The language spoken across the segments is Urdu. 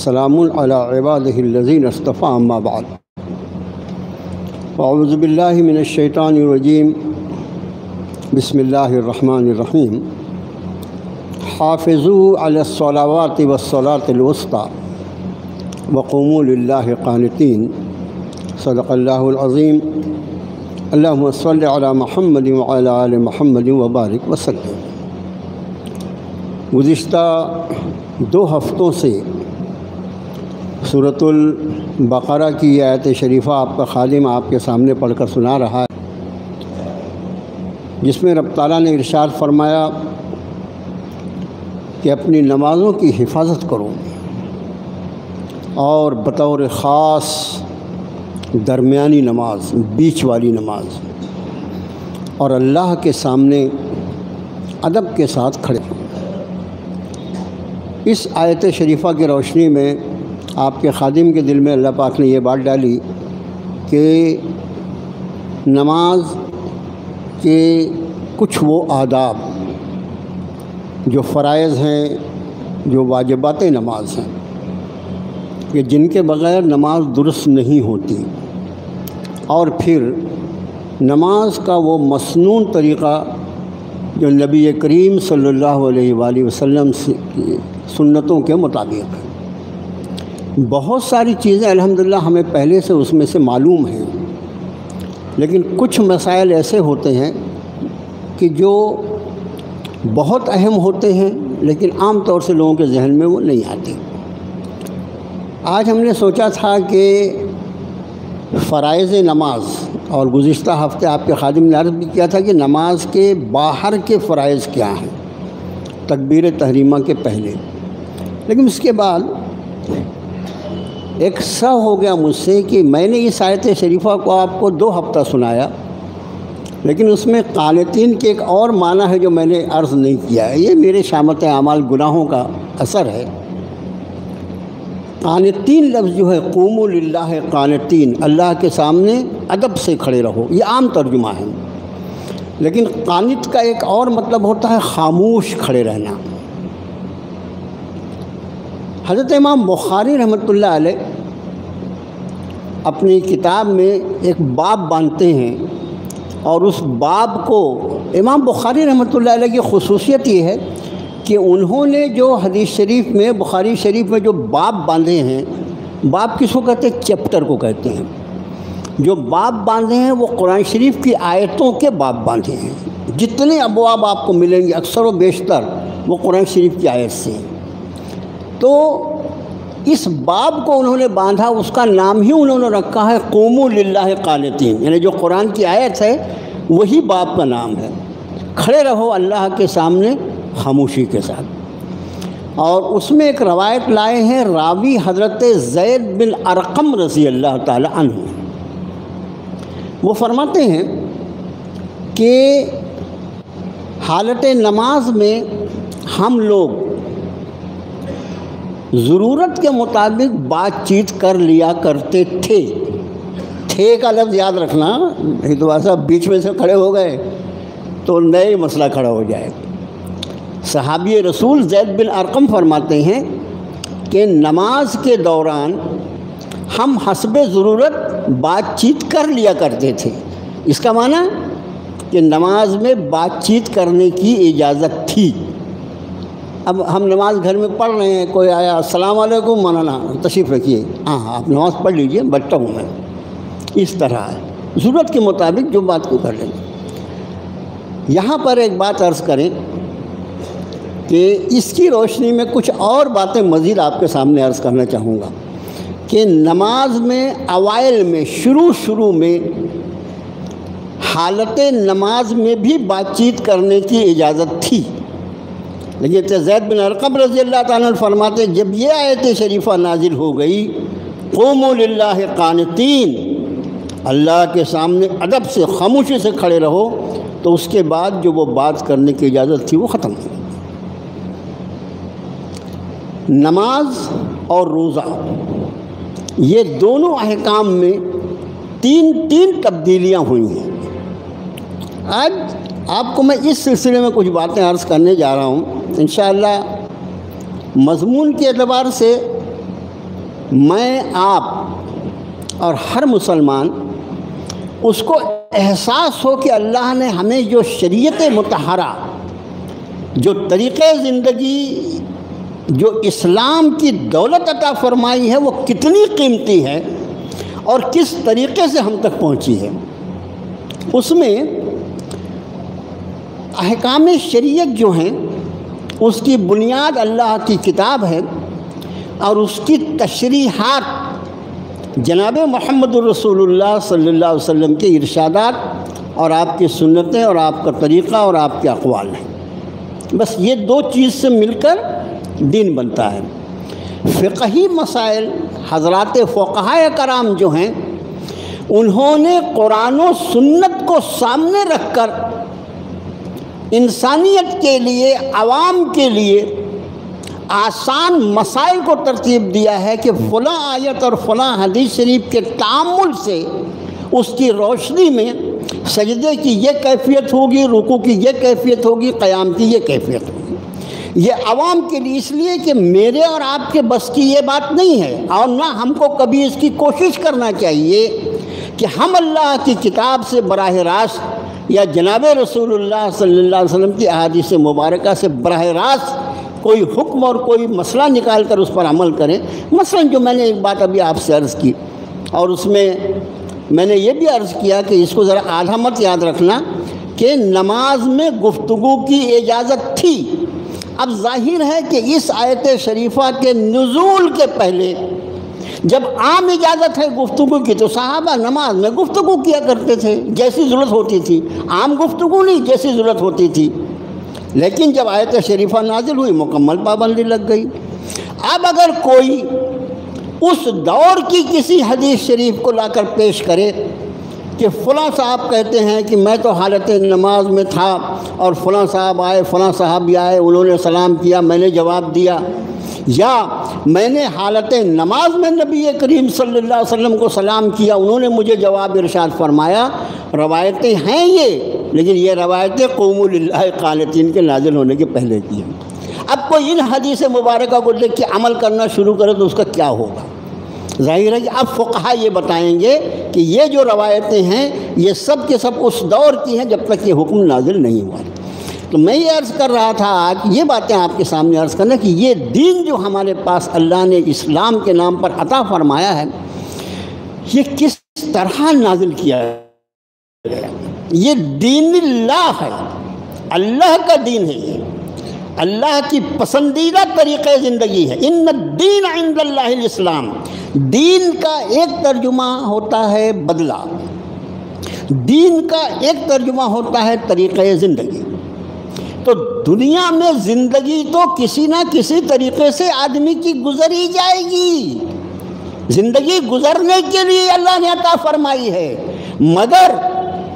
سلام علی عبادہ الذین اصطفیٰ اما بعد اعوذ باللہ من الشیطان الرجیم بسم اللہ الرحمن الرحیم حافظوا علی الصلوات والصلاة الوسطی وقوموا للہ قانتین صدق اللہ العظیم اللہم صل علی محمد وعلی آل محمد وبارک وسلم۔ گزشتہ 2 ہفتوں سے سورۃ البقرہ کی آیت شریفہ آپ کا خادم آپ کے سامنے پڑھ کر سنا رہا ہے، جس میں رب تعالیٰ نے ارشاد فرمایا کہ اپنی نمازوں کی حفاظت کرو اور بطور خاص درمیانی نماز، بیچ والی نماز، اور اللہ کے سامنے ادب کے ساتھ کھڑے ہو۔ اس آیت شریفہ کی روشنی میں آپ کے خادم کے دل میں اللہ پاک نے یہ بات ڈالی کہ نماز کے کچھ وہ آداب جو فرائض ہیں، جو واجبات نماز ہیں، کہ جن کے بغیر نماز درست نہیں ہوتی، اور پھر نماز کا وہ مسنون طریقہ جو نبی کریم صلی اللہ علیہ وآلہ وسلم کی سنتوں کے مطابق ہے۔ بہت ساری چیزیں الحمدللہ ہمیں پہلے سے اس میں سے معلوم ہیں، لیکن کچھ مسائل ایسے ہوتے ہیں کہ جو بہت اہم ہوتے ہیں لیکن عام طور سے لوگوں کے ذہن میں وہ نہیں آتے۔ آج ہم نے سوچا تھا کہ فرائض نماز، اور گزشتہ ہفتے آپ کے خادم نے عرض بھی کیا تھا کہ نماز کے باہر کے فرائض کیا ہیں تکبیر تحریمہ کے پہلے، لیکن اس کے بعد ایک سا ہو گیا مجھ سے کہ میں نے اس آیت شریفہ کو آپ کو 2 ہفتہ سنایا، لیکن اس میں قانتین کے ایک اور معنی ہے جو میں نے عرض نہیں کیا ہے۔ یہ میرے شامت اعمال گناہوں کا اثر ہے۔ قانتین لفظ جو ہے قوموا للہ قانتین، اللہ کے سامنے ادب سے کھڑے رہو، یہ عام ترجمہ ہے، لیکن قانت کا ایک اور مطلب ہوتا ہے خاموش کھڑے رہنا۔ حضرت امام بخاری رحمۃ اللہ علیہ اپنی کتاب میں ایک باب باندھتے ہیں، اور اس باب کو امام بخاری رحمۃ اللہ علیہ کی خصوصیت یہ ہے کہ انہوں نے جو حدیث شریف میں، بخاری شریف میں جو باب باندھے ہیں، باب کس کو کہتے ہیں؟ چیپٹر کو کہتے ہیں۔ جو باب باندھے ہیں وہ قرآن شریف کی آیتوں کے باب باندھے ہیں۔ جتنے ابواب آپ کو ملیں گے اکثر و بیشتر وہ قرآن شریف کی آیت سے ہیں۔ تو اس باب کو انہوں نے باندھا، اس کا نام ہی انہوں نے رکھا ہے قوموا للہ قانتین، یعنی جو قرآن کی آیت ہے وہی باب کا نام ہے، کھڑے رہو اللہ کے سامنے خاموشی کے ساتھ۔ اور اس میں ایک روایت لائے ہیں، راوی حضرت زید بن ارقم رضی اللہ تعالی عنہ، وہ فرماتے ہیں کہ حالت نماز میں ہم لوگ ضرورت کے مطابق بات چیت کر لیا کرتے تھے کا لفظ یاد رکھنا، نہیں تو ایسا بیچ میں سے کھڑے ہو گئے تو نئے مسئلہ کھڑا ہو جائے۔ صحابی رسول زید بن ارقم فرماتے ہیں کہ نماز کے دوران ہم حسب ضرورت بات چیت کر لیا کرتے تھے۔ اس کا معنی کہ نماز میں بات چیت کرنے کی اجازت تھی۔ اب ہم نماز گھر میں پڑھ رہے ہیں، کوئی آیا السلام علیکم مولانا تشریف رکھیے، ہاں آپ نماز پڑھ لیجئے، بیٹھتا ہوں میں، اس طرح ہے، ضرورت کے مطابق جو بات کو کر لیں۔ یہاں پر ایک بات عرض کریں کہ اس کی روشنی میں کچھ اور باتیں مزید آپ کے سامنے عرض کرنا چاہوں گا کہ نماز میں اوائل میں شروع میں حالت نماز میں بھی بات چیت کرنے کی اجازت تھی، لیکن زید بن ارقم رضی اللہ تعالیٰ عنہ فرماتے جب یہ آیت شریفہ نازل ہو گئی قوموا للہ قانتین، اللہ کے سامنے ادب سے خاموشی سے کھڑے رہو، تو اس کے بعد جو وہ بات کرنے کی اجازت تھی وہ ختم ہو۔ نماز اور روزہ یہ دونوں احکام میں تین تبدیلیاں ہوئی ہیں۔ آج آپ کو میں اس سلسلے میں کچھ باتیں عرض کرنے جا رہا ہوں، انشاءاللہ مضمون کے اعتبار سے میں آپ اور ہر مسلمان اس کو احساس ہو کہ اللہ نے ہمیں جو شریعت مطہرہ، جو طریقۂ زندگی، جو اسلام کی دولت عطا فرمائی ہے وہ کتنی قیمتی ہے اور کس طریقے سے ہم تک پہنچی ہے۔ اس میں احکام شریعت جو ہیں اس کی بنیاد اللہ کی کتاب ہے، اور اس کی تشریحات جناب محمد الرسول اللہ صلی اللہ علیہ وسلم کے ارشادات اور آپ کی سنتیں اور آپ کا طریقہ اور آپ کے اقوال ہیں۔ بس یہ دو چیز سے مل کر دین بنتا ہے۔ فقہی مسائل حضرات فقہائے کرام جو ہیں انہوں نے قرآن و سنت کو سامنے رکھ کر انسانیت کے لیے، عوام کے لیے آسان مسائل کو ترتیب دیا ہے کہ فلاں آیت اور فلاں حدیث شریف کے تأمل سے اس کی روشنی میں سجدے کی یہ کیفیت ہوگی، رکوع کی یہ کیفیت ہوگی، قیام کی یہ کیفیت ہوگی۔ یہ عوام کے لیے اس لیے کہ میرے اور آپ کے بس کی یہ بات نہیں ہے، اور نہ ہم کو کبھی اس کی کوشش کرنا چاہیے کہ ہم اللہ کی کتاب سے براہ راست یا جناب رسول اللہ صلی اللہ علیہ وسلم کی احادیث مبارکہ سے براہ راست کوئی حکم اور کوئی مسئلہ نکال کر اس پر عمل کریں۔ مثلا جو میں نے ایک بات ابھی آپ سے عرض کی، اور اس میں نے یہ بھی عرض کیا کہ اس کو ذرا آدھا مت یاد رکھنا کہ نماز میں گفتگو کی اجازت تھی۔ اب ظاہر ہے کہ اس آیت شریفہ کے نزول کے پہلے جب عام اجازت ہے گفتگو کی تو صحابہ نماز میں گفتگو کیا کرتے تھے جیسی ضرورت ہوتی تھی، عام گفتگو نہیں، جیسی ضرورت ہوتی تھی۔ لیکن جب آیت شریفہ نازل ہوئی مکمل پابندی لگ گئی۔ اب اگر کوئی اس دور کی کسی حدیث شریف کو لا کر پیش کرے کہ فلاں صاحب کہتے ہیں کہ میں تو حالت نماز میں تھا اور فلاں صاحب آئے، فلاں صحابی آئے، انہوں نے سلام کیا، میں نے جواب دیا، یا میں نے حالت نماز میں نبی کریم صلی اللہ علیہ وسلم کو سلام کیا، انہوں نے مجھے جواب ارشاد فرمایا۔ روایتیں ہیں یہ، لیکن یہ روایتیں قوموا للہ قانتین کے نازل ہونے کے پہلے کی ہیں۔ اب کوئی ان حدیث مبارکہ کو دیکھ کے عمل کرنا شروع کرے تو اس کا کیا ہوگا؟ ظاہر ہے کہ اب فقہا یہ بتائیں گے کہ یہ جو روایتیں ہیں یہ سب کے سب اس دور کی ہیں جب تک یہ حکم نازل نہیں ہوا۔ تو میں یہ عرض کر رہا تھا آج یہ باتیں آپ کے سامنے عرض کرنا کہ یہ دین جو ہمارے پاس اللہ نے اسلام کے نام پر عطا فرمایا ہے یہ کس طرح نازل کیا گیا۔ یہ دین اللہ ہے، اللہ کا دین ہے، یہ اللہ کی پسندیدہ طریقۂ زندگی ہے۔ ان الدین عند اللہ الاسلام۔ دین کا ایک ترجمہ ہوتا ہے بدلہ، دین کا ایک ترجمہ ہوتا ہے طریقۂ زندگی۔ تو دنیا میں زندگی تو کسی نہ کسی طریقے سے آدمی کی گزری جائے گی، زندگی گزرنے کے لیے اللہ نے عطا فرمائی ہے، مگر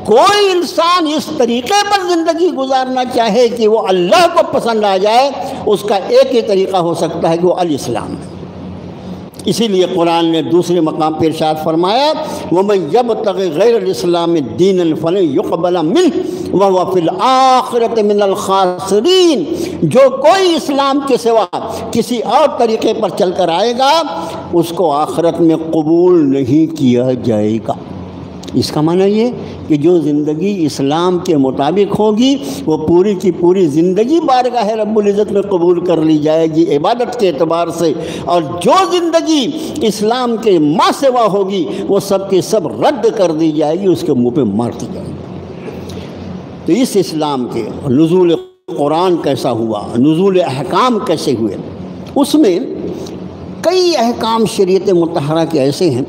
کوئی انسان اس طریقے پر زندگی گزارنا چاہے کہ وہ اللہ کو پسند آ جائے، اس کا ایک ہی طریقہ ہو سکتا ہے کہ وہ الاسلام ہے۔ اسی لیے قرآن نے دوسرے مقام پر ارشاد فرمایا وَمَن يَبْتَغِ غَيْرَ الْإِسْلَامِ دِينًا فَلَن يُقْبَلَ مِنْهُ وَهُوَ فِي الْآخِرَةِ مِنَ الْخَاسِرِينَ۔ جو کوئی اسلام کے سوا کسی اور طریقے پر چل کر آئے گا اس کو آخرت میں قبول نہیں کیا جائے گا۔ اس کا معنی یہ کہ جو زندگی اسلام کے مطابق ہوگی وہ پوری کی پوری زندگی بارگاہ رب العزت میں قبول کر لی جائے گی عبادت کے اعتبار سے، اور جو زندگی اسلام کے ما سوا ہوگی وہ سب کے سب رد کر دی جائے گی، اس کے منہ پہ مار دی جائے گی۔ تو اس اسلام کے نزول قرآن کیسا ہوا، نزول احکام کیسے ہوئے، اس میں کئی احکام شریعت مطہرہ کے ایسے ہیں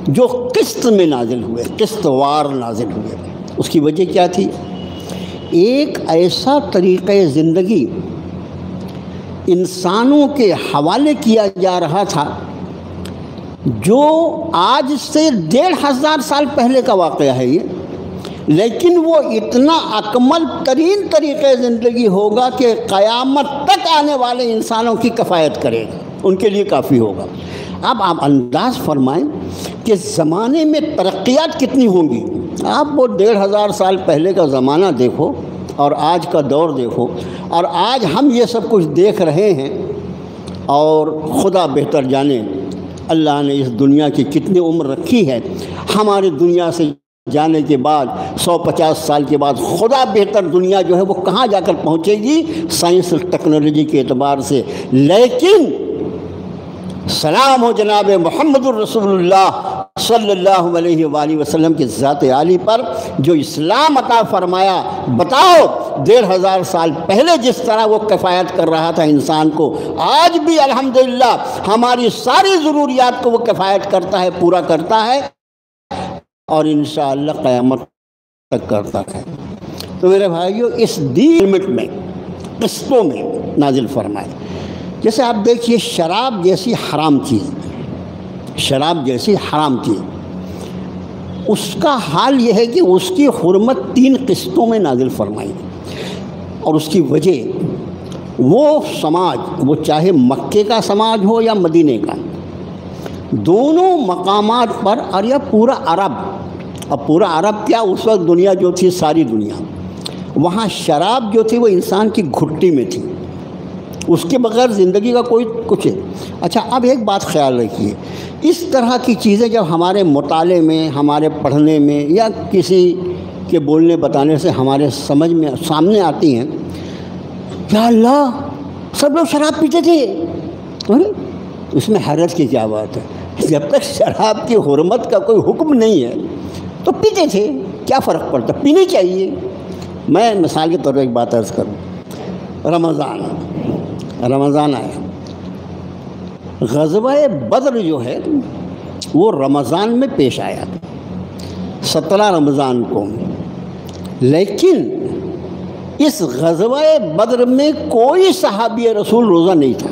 جو قسط میں نازل ہوئے، قسط وار نازل ہوئے۔ اس کی وجہ کیا تھی؟ ایک ایسا طریقۂ زندگی انسانوں کے حوالے کیا جا رہا تھا جو آج سے 1500 سال پہلے کا واقعہ ہے یہ، لیکن وہ اتنا اکمل ترین طریقۂ زندگی ہوگا کہ قیامت تک آنے والے انسانوں کی کفایت کرے گا، ان کے لیے کافی ہوگا۔ اب آپ انداز فرمائیں کہ زمانے میں ترقیات کتنی ہوں گی۔ آپ وہ 1500 سال پہلے کا زمانہ دیکھو اور آج کا دور دیکھو، اور آج ہم یہ سب کچھ دیکھ رہے ہیں، اور خدا بہتر جانے اللہ نے اس دنیا کی کتنی عمر رکھی ہے، ہماری دنیا سے جانے کے بعد 150 سال کے بعد خدا بہتر دنیا جو ہے وہ کہاں جا کر پہنچے گی سائنس اور ٹیکنالوجی کے اعتبار سے، لیکن سلام ہو جناب محمد الرسول اللہ صلی اللہ علیہ وآلہ وسلم کی ذات عالی پر جو اسلام عطا فرمایا۔ بتاؤ 1500 سال پہلے جس طرح وہ کفایت کر رہا تھا انسان کو، آج بھی الحمدللہ ہماری ساری ضروریات کو وہ کفایت کرتا ہے، پورا کرتا ہے، اور انشاءاللہ قیامت تک کرتا ہے۔ تو میرے بھائیو، اس لمٹ میں قسطوں میں نازل فرمائے۔ جیسے آپ دیکھیے شراب جیسی حرام چیز، شراب جیسی حرام چیز، اس کا حال یہ ہے کہ اس کی حرمت 3 قسطوں میں نازل فرمائی، اور اس کی وجہ وہ سماج، وہ چاہے مکے کا سماج ہو یا مدینے کا، دونوں مقامات پر، اور یہ پورا عرب، اب پورا عرب کیا، اس وقت دنیا جو تھی ساری دنیا، وہاں شراب جو تھی وہ انسان کی گھٹی میں تھی، اس کے بغیر زندگی کا کوئی کچھ ہے۔ اچھا اب ایک بات خیال رکھیے، اس طرح کی چیزیں جب ہمارے مطالعے میں، ہمارے پڑھنے میں، یا کسی کے بولنے بتانے سے ہمارے سمجھ میں سامنے آتی ہیں، یا اللہ سب لوگ شراب پیتے تھے، اس میں حیرت کی کیا بات ہے؟ جب تک شراب کی حرمت کا کوئی حکم نہیں ہے تو پیتے تھے، کیا فرق پڑتا؟ پینی چاہیے۔ میں مثال کے طور پر ایک بات عرض کروں، رمضان آیا، غزوہ بدر جو ہے وہ رمضان میں پیش آیا، 17 رمضان کو، لیکن اس غزوہ بدر میں کوئی صحابی رسول روزہ نہیں تھا،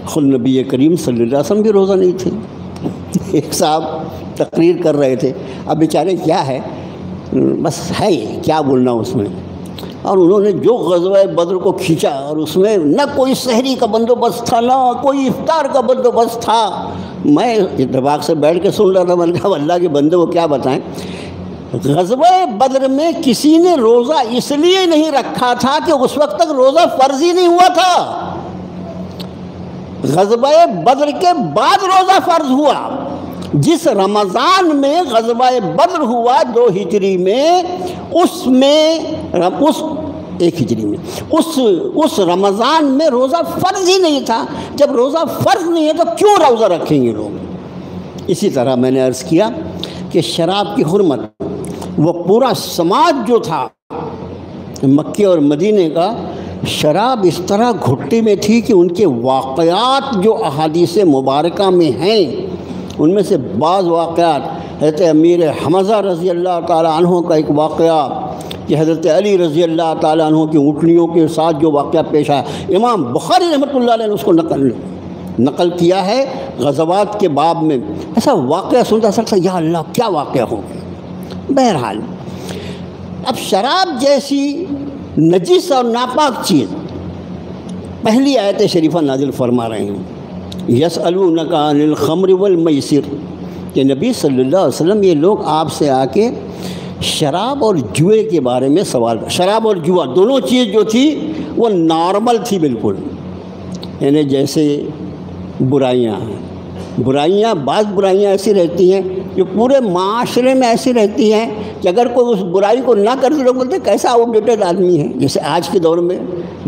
خود نبی کریم صلی اللہ علیہ وسلم بھی روزہ نہیں تھے۔ ایک صاحب تقریر کر رہے تھے، اب بیچارے کیا ہے، بس ہے کیا بولنا اس میں، اور انہوں نے جو غزوہ بدر کو کھینچا، اور اس میں نہ کوئی سحری کا بندوبست تھا، نہ کوئی افطار کا بندوبست تھا۔ میں اتفاق سے بیٹھ کے سن رہا تھا، میں نے کہا اللہ کے بندے کو کیا بتائیں، غزوہ بدر میں کسی نے روزہ اس لیے نہیں رکھا تھا کہ اس وقت تک روزہ فرض ہی نہیں ہوا تھا، غزوہ بدر کے بعد روزہ فرض ہوا۔ جس رمضان میں غزوہ بدر ہوا 2 ہجری میں، اس ایک ہجری میں اس رمضان میں روزہ فرض ہی نہیں تھا۔ جب روزہ فرض نہیں ہے تو کیوں روزہ رکھیں گے لوگ؟ اسی طرح میں نے عرض کیا کہ شراب کی حرمت، وہ پورا سماج جو تھا مکے اور مدینے کا، شراب اس طرح گھٹی میں تھی کہ ان کے واقعات جو احادیث مبارکہ میں ہیں، ان میں سے بعض واقعات، حضرت امیر حمزہ رضی اللہ تعالیٰ عنہ کا ایک واقعہ، کہ حضرت علی رضی اللہ تعالیٰ عنہ کی اونٹنیوں کے ساتھ جو واقعہ پیش آیا، امام بخاری رحمۃ اللہ علیہ نے اس کو نقل کیا ہے غزوات کے باب میں۔ ایسا واقعہ سنتا سکتا یا اللہ کیا واقعہ ہو گیا۔ بہرحال اب شراب جیسی نجس اور ناپاک چیز، پہلی آیت شریفہ نازل فرما رہے ہیں، یسألونک عن الخمر والمیسر، کہ نبی صلی اللہ علیہ وسلم یہ لوگ آپ سے آ کے شراب اور جوئے کے بارے میں سوال، شراب اور جوا دونوں چیز جو تھی وہ نارمل تھی بالکل، یعنی جیسے برائیاں بعض برائیاں ایسی رہتی ہیں جو پورے معاشرے میں ایسی رہتی ہیں کہ اگر کوئی اس برائی کو نہ کرتے لوگ بولتے کیسا آؤٹ ڈیٹڈ آدمی ہے۔ جیسے آج کے دور میں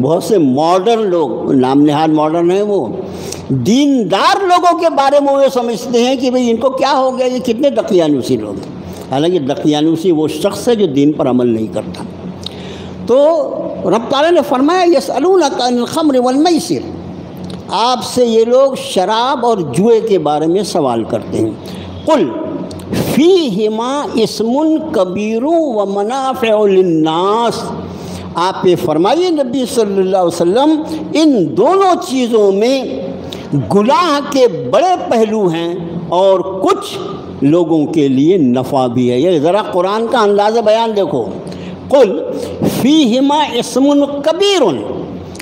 بہت سے ماڈرن لوگ، نام نہاد ماڈرن ہیں، وہ دیندار لوگوں کے بارے میں وہ سمجھتے ہیں کہ بھئی ان کو کیا ہو گیا، یہ کتنے دقیانوسی لوگ ہیں۔ حالانکہ دقیانوسی وہ شخص ہے جو دین پر عمل نہیں کرتا۔ تو رب تعالیٰ نے فرمایا یسألونک عن الخمر والمیسر، آپ سے یہ لوگ شراب اور جوئے کے بارے میں سوال کرتے ہیں۔ قل فیہما اسم کبیر ومنافع للناس، آپ یہ فرمائیے نبی صلی اللہ علیہ وسلم، ان دونوں چیزوں میں گناہ کے بڑے پہلو ہیں اور کچھ لوگوں کے لیے نفع بھی ہے۔ یہ ذرا قرآن کا انداز بیان دیکھو، قل فیہما اسم کبیر،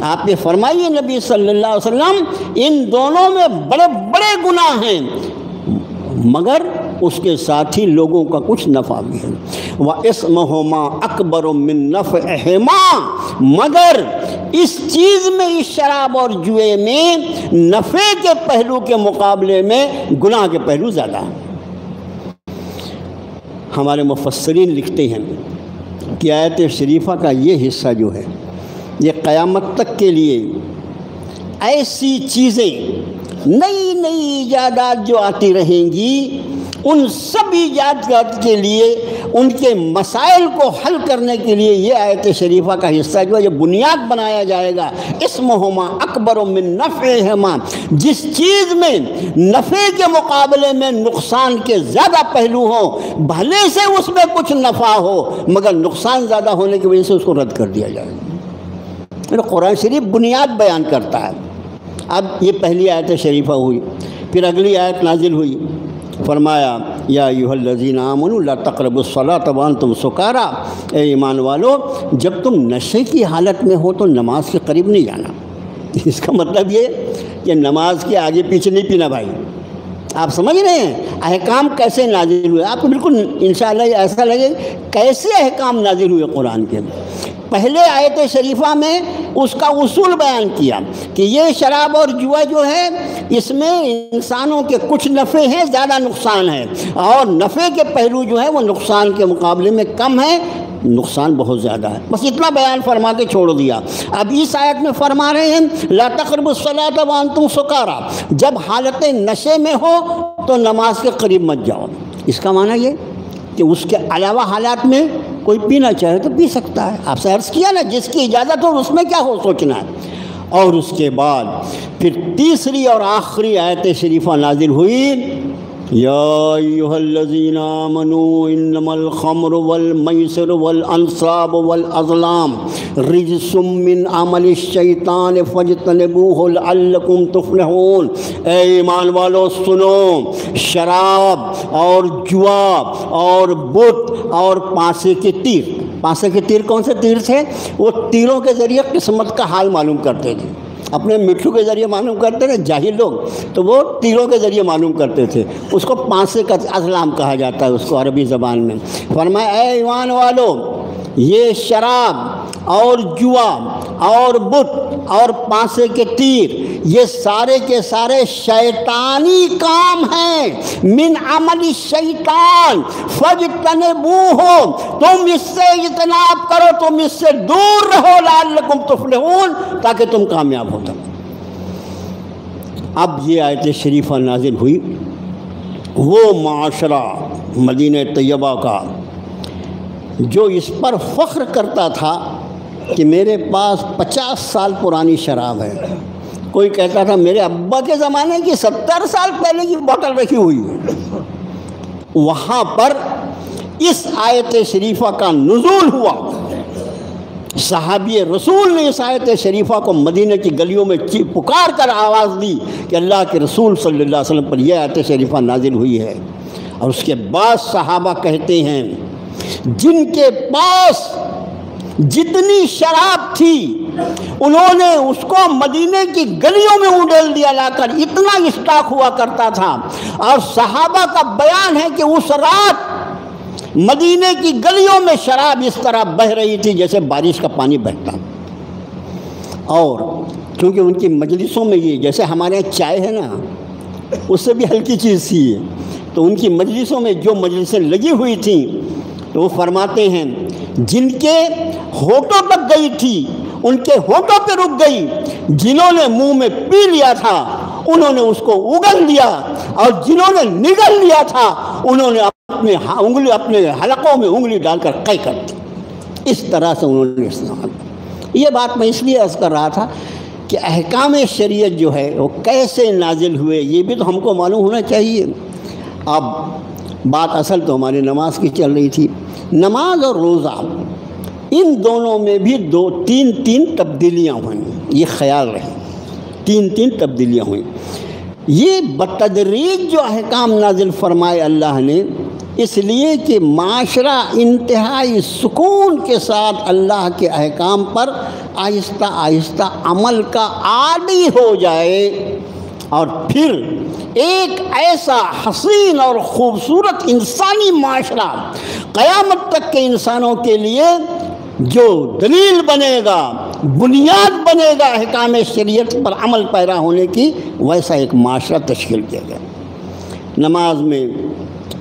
آپ یہ فرمائیے نبی صلی اللہ علیہ وسلم ان دونوں میں بڑے بڑے گناہ ہیں، مگر اس کے ساتھ ہی لوگوں کا کچھ نفع بھی ہے۔ وَإِثْمُهُمَا أَكْبَرُ مِن نَفْعِهِمَا، مگر اس چیز میں، اس شراب اور جوئے میں نفع کے پہلو کے مقابلے میں گناہ کے پہلو زیادہ ہیں۔ ہمارے مفسرین لکھتے ہیں کہ آیت شریفہ کا یہ حصہ جو ہے یہ قیامت تک کے لیے ایسی چیزیں، نئی نئی ایجادات جو آتی رہیں گی، ان سب ایجادات کے لیے، ان کے مسائل کو حل کرنے کے لیے یہ آیت شریفہ کا حصہ جو ہے یہ بنیاد بنایا جائے گا۔ اسمہما اکبر من نفعہما، جس چیز میں نفع کے مقابلے میں نقصان کے زیادہ پہلو ہوں، بھلے سے اس میں کچھ نفع ہو مگر نقصان زیادہ ہونے کی وجہ سے اس کو رد کر دیا جائے گا۔ قرآن شریف بنیاد بیان کرتا ہے۔ اب یہ پہلی آیت شریفہ ہوئی، پھر اگلی آیت نازل ہوئی، فرمایا یا ایھا الذین آمنوا لا تقربوا الصلاۃ وانتم سکارا، اے ایمان والو جب تم نشے کی حالت میں ہو تو نماز کے قریب نہیں جانا۔ اس کا مطلب یہ کہ نماز کے آگے پیچھے نہیں پینا بھائی۔ آپ سمجھ رہے ہیں احکام کیسے نازل ہوئے؟ آپ کو بالکل انشاءاللہ ایسا لگے کیسے احکام نازل ہوئے قرآن کے۔ پہلے آیت شریفہ میں اس کا اصول بیان کیا کہ یہ شراب اور جوا جو ہے اس میں انسانوں کے کچھ نفع ہیں، زیادہ نقصان ہے، اور نفع کے پہلو جو ہے وہ نقصان کے مقابلے میں کم ہے، نقصان بہت زیادہ ہے۔ بس اتنا بیان فرما کے چھوڑ دیا۔ اب اس آیت میں فرما رہے ہیں لا تقربوا الصلاۃ وانتم سکارا، جب حالت نشے میں ہو تو نماز کے قریب مت جاؤ۔ اس کا معنی یہ کہ اس کے علاوہ حالات میں کوئی پینا چاہے تو پی سکتا ہے۔ آپ سے عرض کیا نا جس کی اجازت ہو اس میں کیا ہو سوچنا ہے۔ اور اس کے بعد پھر تیسری اور آخری آیت شریفہ نازل ہوئی، یا ایھا الذین آمنوا انما الخمر والمیسر والانصاب والازلام رجس من عمل الشیطان فاجتنبوہ لعلکم تفلحون۔ اے ایمان والو سنو، شراب اور جوا اور بت اور پانسے کے تیر، پانسے کے تیر کون سے تیر تھے؟ وہ تیروں کے ذریعے قسمت کا حال معلوم کرتے تھے، اپنے مٹھو کے ذریعے معلوم کرتے تھے جاہل لوگ، تو وہ تیروں کے ذریعے معلوم کرتے تھے۔ اس کو پانسے کا ازلام کہا جاتا ہے اس کو عربی زبان میں۔ فرمایا اے ایمان والو یہ شراب اور جوا اور بت اور پانسے کے تیر یہ سارے کے سارے شیطانی کام ہیں، من عمل الشیطان فاجتنبوہ، تم اس سے اجتناب کرو، تم اس سے دور رہو، لعلکم تفلحون، تاکہ تم کامیاب ہو سکو۔ اب یہ آیت شریفہ نازل ہوئی، وہ معاشرہ مدینہ طیبہ کا جو اس پر فخر کرتا تھا کہ میرے پاس 50 سال پرانی شراب ہے، کوئی کہتا تھا میرے ابا کے زمانے کی 70 سال پہلے کی بوتل رکھی ہوئی ہے، وہاں پر اس آیت شریفہ کا نزول ہوا۔ صحابی رسول نے اس آیت شریفہ کو مدینہ کی گلیوں میں پکار کر آواز دی کہ اللہ کے رسول صلی اللہ علیہ وسلم پر یہ آیت شریفہ نازل ہوئی ہے۔ اور اس کے بعد صحابہ کہتے ہیں جن کے پاس جتنی شراب تھی انہوں نے اس کو مدینے کی گلیوں میں اڈیل دیا لا کر، اتنا اسٹاک ہوا کرتا تھا۔ اور صحابہ کا بیان ہے کہ اس رات مدینے کی گلیوں میں شراب اس طرح بہہ رہی تھی جیسے بارش کا پانی بہتا۔ اور کیونکہ ان کی مجلسوں میں یہ جیسے ہمارے یہاں چائے ہے نا اس سے بھی ہلکی چیز تھی، تو ان کی مجلسوں میں جو مجلسیں لگی ہوئی تھیں تو وہ فرماتے ہیں جن کے ہونٹوں تک گئی تھی ان کے ہونٹوں پہ رک گئی، جنہوں نے منہ میں پی لیا تھا انہوں نے اس کو اگل لیا، اور جنہوں نے نگل لیا تھا انہوں نے اپنے حلقوں میں انگلی ڈال کر قے کر دی۔ اس طرح سے انہوں نے استعمال۔ یہ بات میں اس لیے عرض کر رہا تھا کہ احکام شریعت جو ہے وہ کیسے نازل ہوئے یہ بھی تو ہم کو معلوم ہونا چاہیے۔ اب بات اصل تو ہماری نماز کی چل رہی تھی۔ نماز اور روزہ ان دونوں میں بھی تین تبدیلیاں ہوئیں، یہ خیال رہے، تین تبدیلیاں ہوئیں۔ یہ بتدریج جو احکام نازل فرمائے اللہ نے، اس لیے کہ معاشرہ انتہائی سکون کے ساتھ اللہ کے احکام پر آہستہ آہستہ عمل کا عادی ہو جائے، اور پھر ایک ایسا حسین اور خوبصورت انسانی معاشرہ قیامت تک کے انسانوں کے لیے جو دلیل بنے گا، بنیاد بنے گا احکام شریعت پر عمل پیرا ہونے کی، ویسا ایک معاشرہ تشکیل کیا گیا۔ نماز میں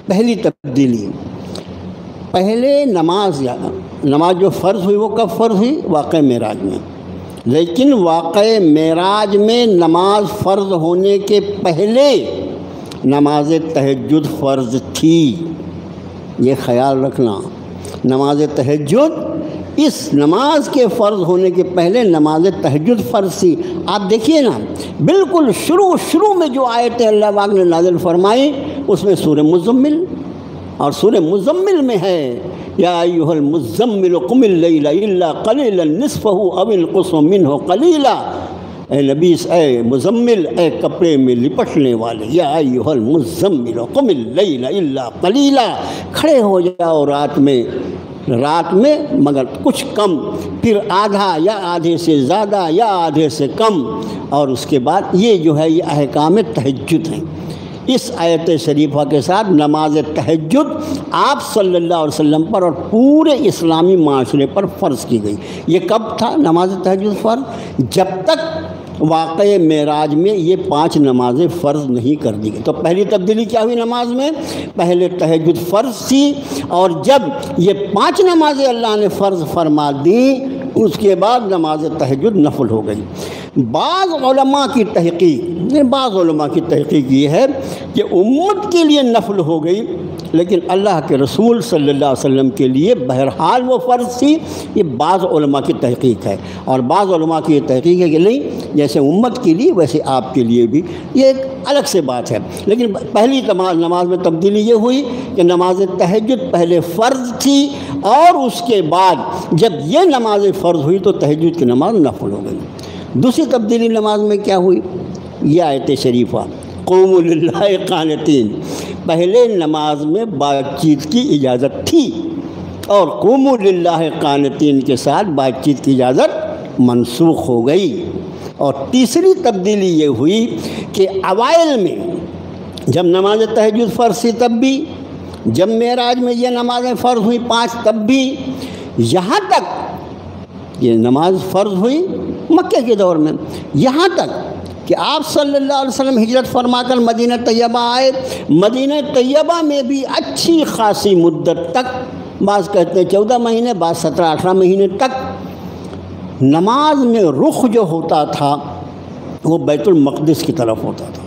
پہلی تبدیلی، پہلے نماز جو فرض ہوئی وہ کب فرض ہوئی؟ واقعہ معراج میں، لیکن واقعہ معراج میں نماز فرض ہونے کے پہلے نماز تہجد فرض تھی، یہ خیال رکھنا۔ نماز تہجد، اس نماز کے فرض ہونے کے پہلے نماز تہجد فرض تھی۔ آپ دیکھیے نا، بالکل شروع میں جو آیتیں اللہ پاک نے نازل فرمائی اس میں سورہ مزمل، اور سورہ مزمل میں ہے یا ایھا المزمل قم اللیل الا قلیلا نصفہ او انقص منہ قلیلا، اے نبی، اے مزمل، اے کپڑے میں لپٹنے والے، یا ایھا المزمل قم اللیل الا قلیلا، کھڑے ہو جاؤ رات میں مگر کچھ کم، پھر آدھا یا آدھے سے زیادہ یا آدھے سے کم، اور اس کے بعد یہ جو ہے یہ احکام تہجد ہیں۔ اس آیت شریفہ کے ساتھ نماز تہجد آپ صلی اللہ علیہ وسلم پر اور پورے اسلامی معاشرے پر فرض کی گئی۔ یہ کب تھا نماز تہجد فرض؟ جب تک واقعہ معراج میں یہ 5 نمازیں فرض نہیں کر دی گئی۔ تو پہلی تبدیلی کیا ہوئی نماز میں؟ پہلے تہجد فرض تھی، اور جب یہ 5 نمازیں اللہ نے فرض فرما دیں اس کے بعد نماز تہجد نفل ہو گئی۔ بعض علماء کی تحقیق یہ ہے کہ امت کے لیے نفل ہو گئی، لیکن اللہ کے رسول صلی اللہ علیہ وسلم کے لیے بہرحال وہ فرض تھی۔ یہ بعض علماء کی تحقیق ہے، اور بعض علماء کی یہ تحقیق ہے کہ نہیں، جیسے امت کے لیے ویسے آپ کے لیے بھی، یہ ایک الگ سے بات ہے۔ لیکن پہلی نماز میں تبدیلی یہ ہوئی کہ نماز تہجد پہلے فرض تھی، اور اس کے بعد جب یہ نماز فرض ہوئی تو تہجد کی نماز نفل ہو گئی۔ دوسری تبدیلی نماز میں کیا ہوئی؟ یہ آیت شریفہ قوموا للہ قانتین۔ پہلے نماز میں بات چیت کی اجازت تھی، اور قوموا للہ قانتین کے ساتھ بات چیت کی اجازت منسوخ ہو گئی۔ اور تیسری تبدیلی یہ ہوئی کہ اوائل میں جب نماز تہجد فرض تھی تب بھی، جب معراج میں یہ نمازیں فرض ہوئی 5 تب بھی، یہاں تک یہ نماز فرض ہوئی مکے کے دور میں، یہاں تک کہ آپ صلی اللہ علیہ وسلم ہجرت فرما کر مدینہ طیبہ آئے۔ مدینہ طیبہ میں بھی اچھی خاصی مدت تک، بعض کہتے ہیں 14 مہینے، بعض 17-18 مہینے تک نماز میں رخ جو ہوتا تھا وہ بیت المقدس کی طرف ہوتا تھا۔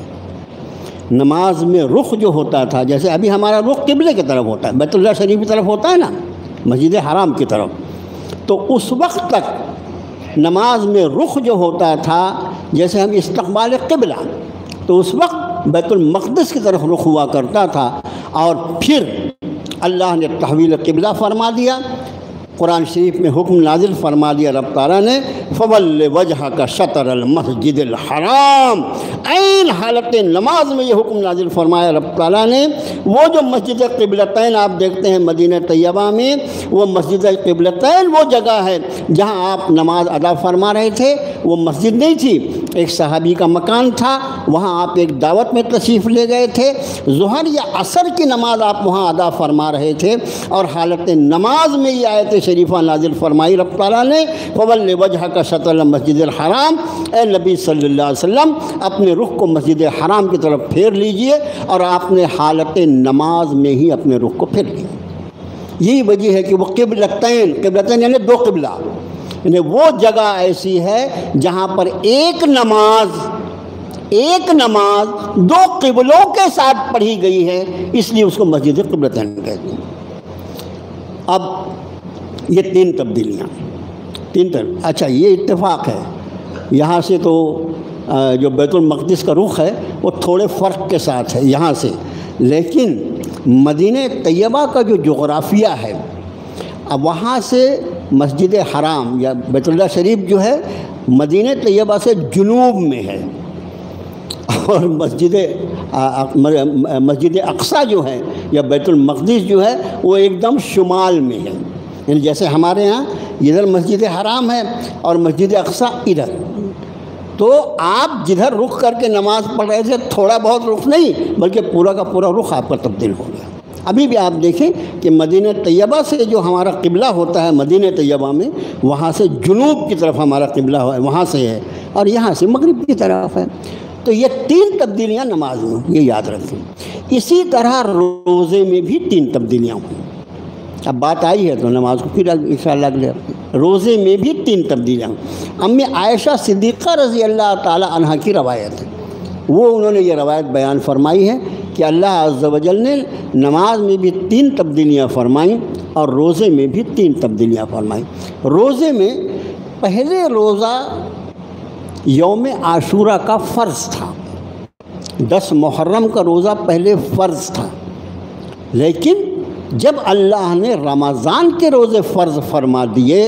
نماز میں رخ جو ہوتا تھا، جیسے ابھی ہمارا رخ قبلے کی طرف ہوتا ہے، بیت اللہ شریف کی طرف ہوتا ہے نا، مسجد حرام کی طرف، تو اس وقت تک نماز میں رخ جو ہوتا تھا جیسے ہم استقبال قبلہ، تو اس وقت بیت المقدس کی طرف رخ ہوا کرتا تھا، اور پھر اللہ نے تحویل قبلہ فرما دیا۔ قرآن شریف میں حکم نازل فرما دیا رب تعالیٰ نے، فَوَلِّ وَجْهَكَ شَطْرَ الْمَسْجِدِ الْحَرَامِ، عین حالت نماز میں یہ حکم نازل فرمایا رب تعالیٰ نے۔ وہ جو مسجد قبلتین آپ دیکھتے ہیں مدینہ طیبہ میں، وہ مسجد قبلتین وہ جگہ ہے جہاں آپ نماز ادا فرما رہے تھے، وہ مسجد نہیں تھی، ایک صحابی کا مکان تھا، وہاں آپ ایک دعوت میں تشریف لے گئے تھے، ظہر یا عصر کی نماز آپ وہاں ادا فرما رہے تھے، اور حالت نماز میں یہ آیت شریفہ نازل فرمائی رب تعالیٰ نے، فَوَلِّ وَجْهَكَ شَطْرَ الْمَسْجِدِ الْحَرَامِ، اے نبی صلی اللہ علیہ وسلم اپنے رخ کو مسجد حرام کی طرف پھیر لیجئے، اور آپ نے حالت نماز میں ہی اپنے رخ کو پھیر لیا۔ یہی وجہ ہے کہ وہ قبلتین یعنی 2 قبلہ، یعنی وہ جگہ ایسی ہے جہاں پر ایک نماز 2 قبلوں کے ساتھ پڑھی گئی ہے، اس لیے اس کو مسجد قبلتین کہتے ہیں۔ اب یہ 3 تبدیلیاں، اچھا یہ اتفاق ہے، یہاں سے تو جو بیت المقدس کا رخ ہے وہ تھوڑے فرق کے ساتھ ہے یہاں سے، لیکن مدینہ طیبہ کا جو جغرافیہ ہے، اب وہاں سے مسجد حرام یا بیت اللہ شریف جو ہے مدینہ طیبہ سے جنوب میں ہے، اور مسجد اقصیٰ جو ہے یا بیت المقدس جو ہے وہ ایک دم شمال میں ہے، یعنی جیسے ہمارے ہاں ادھر مسجد حرام ہے اور مسجد اقصیٰ ادھر، تو آپ جدھر رخ کر کے نماز پڑھ رہے تھے تھوڑا بہت رخ نہیں بلکہ پورا کا پورا رخ آپ کا تبدیل ہو گیا۔ ابھی بھی آپ دیکھیں کہ مدینہ طیبہ سے جو ہمارا قبلہ ہوتا ہے مدینہ طیبہ میں، وہاں سے جنوب کی طرف ہمارا قبلہ ہے، وہاں سے ہے، اور یہاں سے مغرب کی طرف ہے۔ تو یہ 3 تبدیلیاں نماز میں، یہ یاد رکھیں۔ اسی طرح روزے میں بھی 3 تبدیلیاں ہوئی۔ اب بات آئی ہے تو نماز کو پھر انشاءاللہ اگلے ہفتے۔ روزے میں بھی 3 تبدیلیاں ہوئی۔ امی عائشہ صدیقہ رضی اللہ تعالی عنہ کی روایت ہے، وہ انہوں نے یہ روایت بیان فرمائی ہے کہ اللہ عز و جل نے نماز میں بھی 3 تبدیلیاں فرمائیں اور روزے میں بھی 3 تبدیلیاں فرمائیں۔ روزے میں پہلے روزہ یوم عاشورہ کا فرض تھا، 10 محرم کا روزہ پہلے فرض تھا، لیکن جب اللہ نے رمضان کے روزے فرض فرما دیے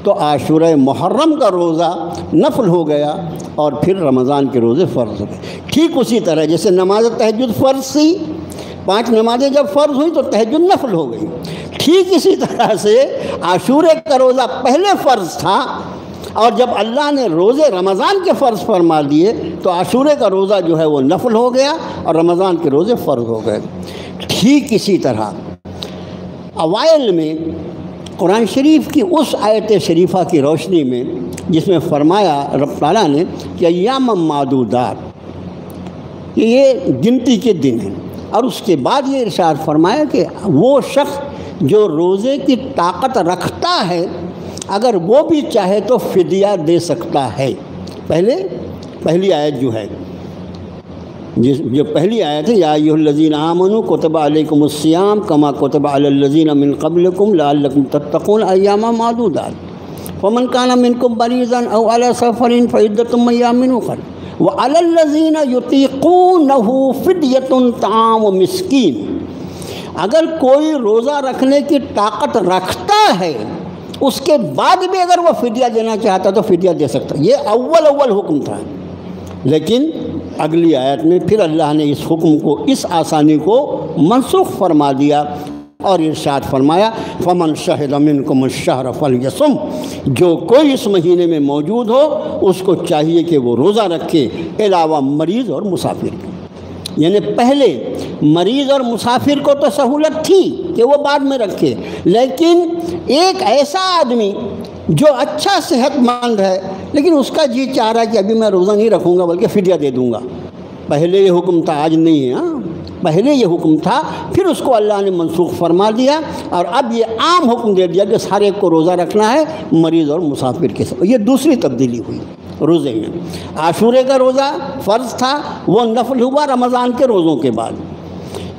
تو عاشورہ محرم کا روزہ نفل ہو گیا اور پھر رمضان کے روزے فرض ہو گئے۔ ٹھیک اسی طرح جیسے نماز تہجد فرض تھی، 5 نمازیں جب فرض ہوئی تو تہجد نفل ہو گئی، ٹھیک اسی طرح سے عاشورے کا روزہ پہلے فرض تھا اور جب اللہ نے روزے رمضان کے فرض فرما دیے تو عاشورے کا روزہ جو ہے وہ نفل ہو گیا اور رمضان کے روزے فرض ہو گئے۔ ٹھیک اسی طرح اوائل میں قرآن شریف کی اس آیت شریفہ کی روشنی میں جس میں فرمایا رب تعالیٰ نے کہ ایام معدودات، کہ یہ گنتی کے دن ہیں، اور اس کے بعد یہ ارشاد فرمایا کہ وہ شخص جو روزے کی طاقت رکھتا ہے اگر وہ بھی چاہے تو فدیہ دے سکتا ہے۔ پہلی آیت جو ہے، جو پہلی آیت ہے یا ایھا الذین آمنوا کتب علیکم الصیام کما کتب علی الذین من قبلکم لعلکم تتقون ایاما معدودات فمن کان منکم مریضا او علی سفر فعدۃ من ایام اخر وعلی الذین یطیقونہ فدیۃ طعام مسکین۔ اگر کوئی روزہ رکھنے کی طاقت رکھتا ہے اس کے بعد بھی اگر وہ فدیہ دینا چاہتا تو فدیہ دے سکتا۔ یہ اول حکم تھا، لیکن اگلی آیت میں پھر اللہ نے اس حکم کو، اس آسانی کو منسوخ فرما دیا اور ارشاد فرمایا فمن شہد منکم الشہر فلیصم، جو کوئی اس مہینے میں موجود ہو اس کو چاہیے کہ وہ روزہ رکھے، علاوہ مریض اور مسافر کے۔ یعنی پہلے مریض اور مسافر کو تو سہولت تھی کہ وہ بعد میں رکھے، لیکن ایک ایسا آدمی جو اچھا صحت مند ہے لیکن اس کا جی چاہ رہا ہے کہ ابھی میں روزہ نہیں رکھوں گا بلکہ فدیہ دے دوں گا، پہلے یہ حکم تھا، آج نہیں ہے، پہلے یہ حکم تھا، پھر اس کو اللہ نے منسوخ فرما دیا اور اب یہ عام حکم دے دیا کہ ہر ایک کو روزہ رکھنا ہے، مریض اور مسافر کے ساتھ۔ یہ دوسری تبدیلی ہوئی روزے میں۔ عاشورے کا روزہ فرض تھا، وہ نفل ہوا رمضان کے روزوں کے بعد۔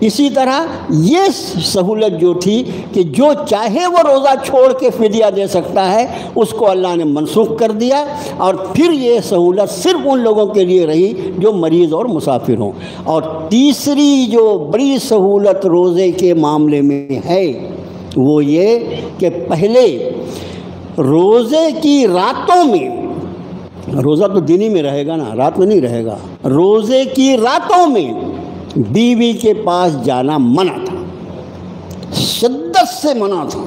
اسی طرح یہ سہولت جو تھی کہ جو چاہے وہ روزہ چھوڑ کے فدیہ دے سکتا ہے اس کو اللہ نے منسوخ کر دیا، اور پھر یہ سہولت صرف ان لوگوں کے لیے رہی جو مریض اور مسافر ہوں۔ اور تیسری جو بڑی سہولت روزے کے معاملے میں ہے وہ یہ کہ پہلے روزے کی راتوں میں، روزہ تو دن ہی میں رہے گا نا، رات میں نہیں رہے گا، روزے کی راتوں میں بیوی کے پاس جانا منع تھا، شدت سے منع تھا،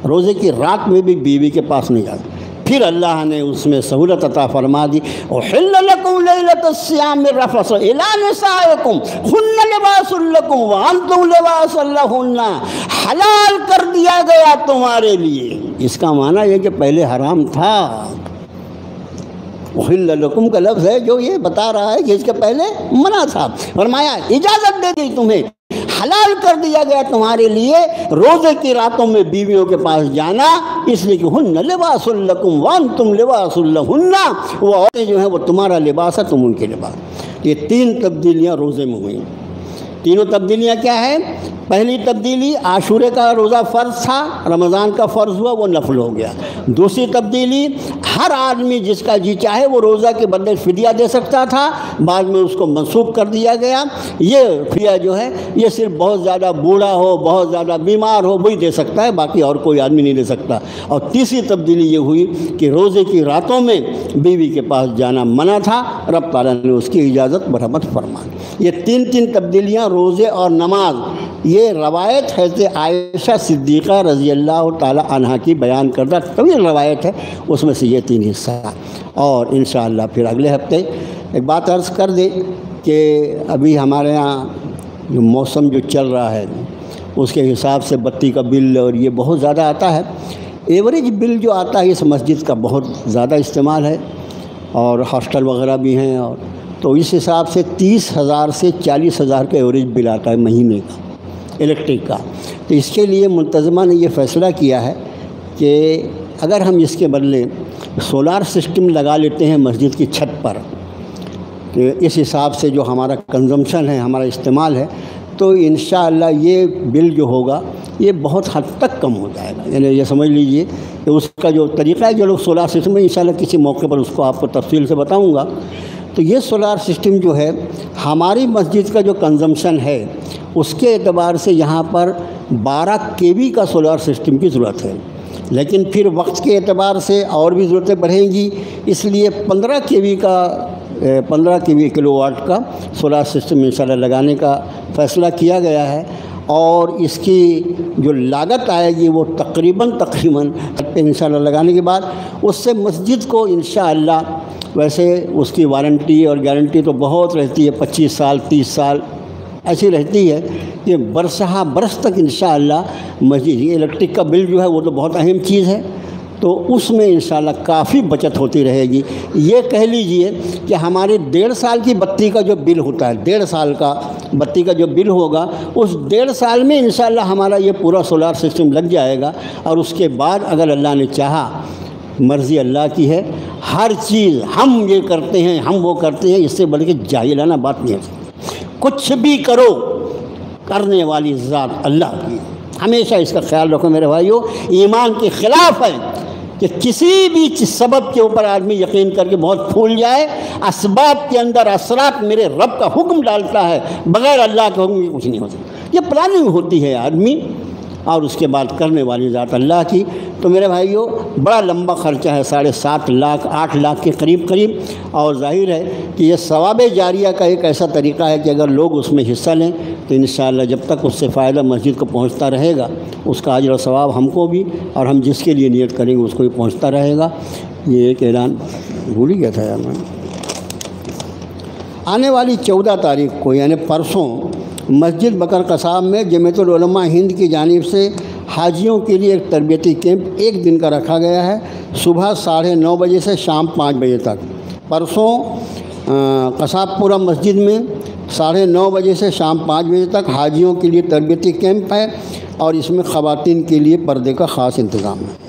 روزے کی رات میں بھی بیوی کے پاس نہیں جاتا۔ پھر اللہ نے اس میں سہولت عطا فرما دی، احل لکم لیلۃ الصیام الرفث الی نسائکم ہن لباس لکم وانتم لباس لہن، حلال کر دیا گیا تمہارے لیے۔ اس کا معنی یہ کہ پہلے حرام تھا، احل لکم کا لفظ ہے جو یہ بتا رہا ہے کہ اس کے پہلے منع تھا، فرمایا اجازت دے دی تمہیں، حلال کر دیا گیا تمہارے لیے روزے کی راتوں میں بیویوں کے پاس جانا، اس لیے کہ ہن لباس لکم وانتم لباس لہن، وہ عورتیں جو ہیں وہ تمہارا لباس ہے، تم ان کے لباس۔ یہ 3 تبدیلیاں روزے میں ہوئیں۔ تینوں تبدیلیاں کیا ہیں؟ پہلی تبدیلی عاشورے کا روزہ فرض تھا، رمضان کا فرض ہوا، وہ نفل ہو گیا۔ دوسری تبدیلی ہر آدمی جس کا جی چاہے وہ روزہ کے بدلے فدیہ دے سکتا تھا، بعد میں اس کو منسوخ کر دیا گیا۔ یہ فدیہ جو ہے یہ صرف بہت زیادہ بوڑھا ہو، بہت زیادہ بیمار ہو وہی دے سکتا ہے، باقی اور کوئی آدمی نہیں دے سکتا۔ اور تیسری تبدیلی یہ ہوئی کہ روزے کی راتوں میں بیوی کے پاس جانا منع تھا، رب تعالیٰ نے اس کی اجازت برحمت فرما دی۔ یہ تین تین تبدیلیاں روزے اور نماز، یہ روایت حضرت عائشہ صدیقہ رضی اللہ تعالی عنہا کی بیان کردہ طویل روایت ہے، اس میں سے یہ تین حصہ۔ اور انشاءاللہ پھر اگلے ہفتے ایک بات عرض کر دیں کہ ابھی ہمارے ہاں جو موسم جو چل رہا ہے اس کے حساب سے بتی کا بل اور یہ بہت زیادہ آتا ہے۔ ایوریج بل جو آتا ہے اس مسجد کا بہت زیادہ استعمال ہے اور ہاسٹل وغیرہ بھی ہیں، اور تو اس حساب سے 30,000 سے 40,000 کا ایوریج بل آتا ہے مہینے کا الیکٹرک کا۔ تو اس کے لیے منتظمہ نے یہ فیصلہ کیا ہے کہ اگر ہم اس کے بدلے سولار سسٹم لگا لیتے ہیں مسجد کی چھت پر، کہ اس حساب سے جو ہمارا کنزمپشن ہے، ہمارا استعمال ہے، تو انشاءاللہ یہ بل جو ہوگا یہ بہت حد تک کم ہو جائے گا۔ یعنی یہ سمجھ لیجئے کہ اس کا جو طریقہ ہے جو لوگ سولار سسٹم میں، انشاءاللہ کسی موقع پر اس کو آپ کو تفصیل سے بتاؤں گا۔ تو یہ سولار سسٹم جو ہے ہماری مسجد کا جو کنزمپشن ہے اس کے اعتبار سے یہاں پر 12 kV کا سولار سسٹم کی ضرورت ہے، لیکن پھر وقت کے اعتبار سے اور بھی ضرورتیں بڑھیں گی، اس لیے 15 kV کلو واٹ کا سولار سسٹم انشاءاللہ لگانے کا فیصلہ کیا گیا ہے۔ اور اس کی جو لاگت آئے گی وہ تقریباً انشاءاللہ لگانے کے بعد اس سے مسجد کو انشاءاللہ، ویسے اس کی وارنٹی اور گارنٹی تو بہت رہتی ہے، 25 سال 30 سال ایسی رہتی ہے کہ برسہ برس تک انشاءاللہ مسجد، یہ الیکٹرک کا بل جو ہے وہ تو بہت اہم چیز ہے، تو اس میں انشاءاللہ کافی بچت ہوتی رہے گی۔ یہ کہہ لیجئے کہ ہمارے 1.5 سال کی بتی کا جو بل ہوتا ہے، 1.5 سال کا بتی کا جو بل ہوگا، اس 1.5 سال میں انشاءاللہ ہمارا یہ پورا سولار سسٹم لگ جائے گا، اور اس کے بعد اگر اللہ نے چاہا، مرضی اللہ کی ہے، ہر چیز ہم یہ کرتے ہیں ہم وہ کرتے ہیں، اس سے بلکہ جاہلانہ بات نہیں ہے۔ کچھ بھی کرو، کرنے والی ذات اللہ کی، ہمیشہ اس کا خیال رکھو میرے بھائیو۔ ایمان کے خلاف ہے کہ کسی بھی سبب کے اوپر آدمی یقین کر کے بہت پھول جائے۔ اسباب کے اندر اثرات میرے رب کا حکم ڈالتا ہے، بغیر اللہ کے حکم کے کچھ نہیں ہوتا۔ یہ پلاننگ ہوتی ہے آدمی، اور اس کے بعد کرنے والی ذات اللہ کی۔ تو میرے بھائیو بڑا لمبا خرچہ ہے، 7.5 لاکھ 8 لاکھ کے قریب، اور ظاہر ہے کہ یہ ثواب جاریہ کا ایک ایسا طریقہ ہے کہ اگر لوگ اس میں حصہ لیں تو انشاءاللہ جب تک اس سے فائدہ مسجد کو پہنچتا رہے گا، اس کا اجر و ثواب ہم کو بھی، اور ہم جس کے لیے نیت کریں گے اس کو بھی پہنچتا رہے گا۔ یہ ایک اعلان بھول ہی گیا تھا یار میں۔ آنے والی 14 تاریخ کو یعنی پرسوں مسجد بکر قصاب میں جمعیت العلماء ہند کی جانب سے حاجیوں کے لیے ایک تربیتی کیمپ 1 دن کا رکھا گیا ہے، صبح 9:30 بجے سے شام 5 بجے تک۔ پرسوں قصاب پورہ مسجد میں 9:30 بجے سے شام 5 بجے تک حاجیوں کے لیے تربیتی کیمپ ہے، اور اس میں خواتین کے لیے پردے کا خاص انتظام ہے۔